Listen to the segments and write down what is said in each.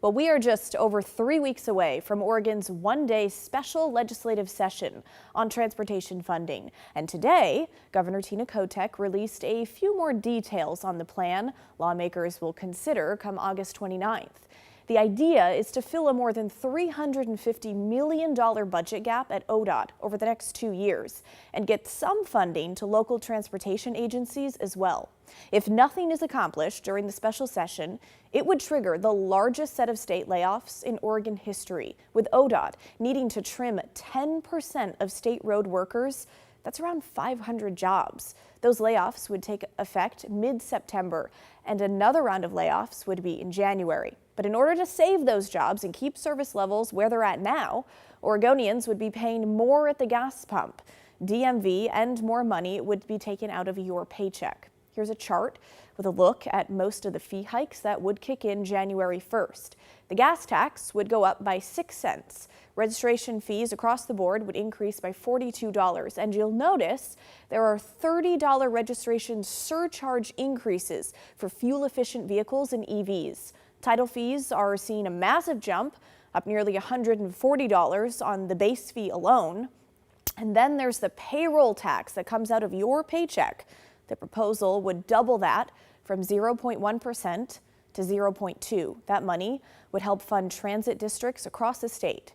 Well, we are just over 3 weeks away from Oregon's one-day special legislative session on transportation funding. And today, Governor Kotek released a few more details on the plan lawmakers will consider come August 29th. The idea is to fill a more than $350 million budget gap at ODOT over the next 2 years and get some funding to local transportation agencies as well. If nothing is accomplished during the special session, it would trigger the largest set of state layoffs in Oregon history, with ODOT needing to trim 10% of state road workers. That's around 500 jobs. Those layoffs would take effect mid-September, and another round of layoffs would be in January. But in order to save those jobs and keep service levels where they're at now, Oregonians would be paying more at the gas pump. DMV and more money would be taken out of your paycheck. Here's a chart with a look at most of the fee hikes that would kick in January 1st. The gas tax would go up by 6 cents. Registration fees across the board would increase by $42. And you'll notice there are $30 registration surcharge increases for fuel-efficient vehicles and EVs. Title fees are seeing a massive jump, up nearly $140 on the base fee alone. And then there's the payroll tax that comes out of your paycheck. The proposal would double that from 0.1% to 0.2%. That money would help fund transit districts across the state.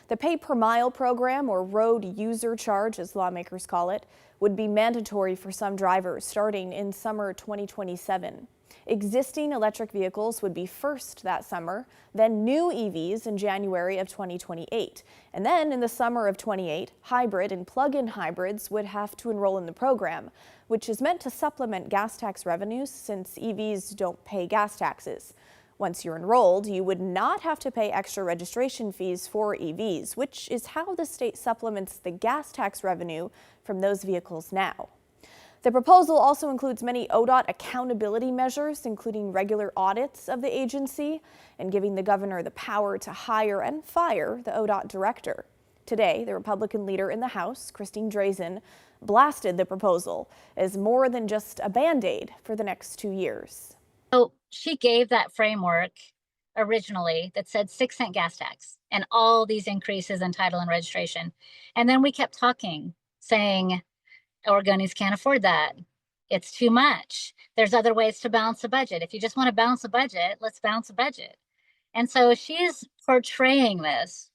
The pay per mile program, or road user charge as lawmakers call it, would be mandatory for some drivers starting in summer 2027. Existing electric vehicles would be first that summer, then new EVs in January of 2028. And then in the summer of 28, hybrid and plug-in hybrids would have to enroll in the program, which is meant to supplement gas tax revenues since EVs don't pay gas taxes. Once you're enrolled, you would not have to pay extra registration fees for EVs, which is how the state supplements the gas tax revenue from those vehicles now. The proposal also includes many ODOT accountability measures, including regular audits of the agency and giving the governor the power to hire and fire the ODOT director. Today, the Republican leader in the House, Christine Drazen, blasted the proposal as more than just a Band-Aid for the next 2 years. So she gave that framework originally that said 6-cent gas tax and all these increases in title and registration. And then we kept talking, saying, Oregonians can't afford that. It's too much. There's other ways to balance the budget. If you just want to balance a budget, let's balance a budget. And so she's portraying this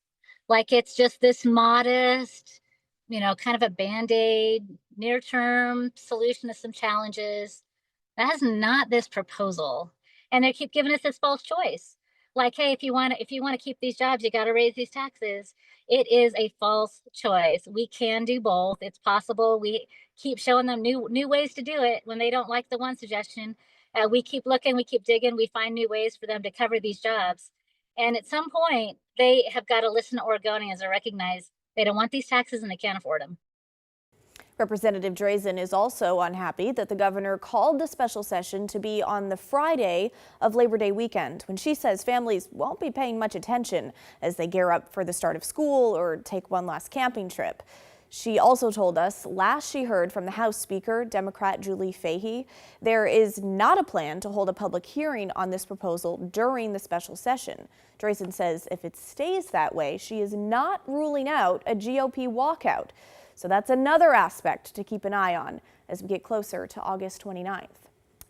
like it's just this modest, kind of a Band-Aid, near-term solution to some challenges. That is not this proposal. And they keep giving us this false choice. Like, hey, if you want to keep these jobs, you got to raise these taxes. It is a false choice. We can do both. It's possible. We keep showing them new ways to do it when they don't like the one suggestion. We keep looking, we keep digging, we find new ways for them to cover these jobs. And at some point, they have got to listen to Oregonians and recognize they don't want these taxes and they can't afford them. Representative Drazen is also unhappy that the governor called the special session to be on the Friday of Labor Day weekend, when she says families won't be paying much attention as they gear up for the start of school or take one last camping trip. She also told us last she heard from the House Speaker, Democrat Julie Fahey, there is not a plan to hold a public hearing on this proposal during the special session. Drazen says if it stays that way, she is not ruling out a GOP walkout. So that's another aspect to keep an eye on as we get closer to August 29th.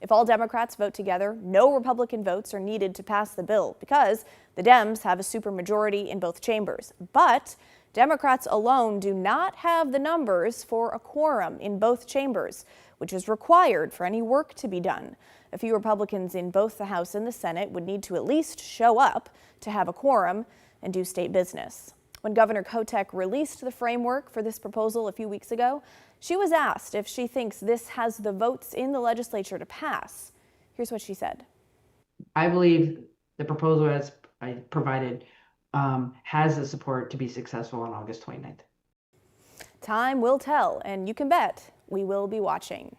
If all Democrats vote together, no Republican votes are needed to pass the bill because the Dems have a supermajority in both chambers. But Democrats alone do not have the numbers for a quorum in both chambers, which is required for any work to be done. A few Republicans in both the House and the Senate would need to at least show up to have a quorum and do state business. When Governor Kotek released the framework for this proposal a few weeks ago, she was asked if she thinks this has the votes in the legislature to pass. Here's what she said. I believe the proposal as I provided has the support to be successful on August 29th. Time will tell, and you can bet we will be watching.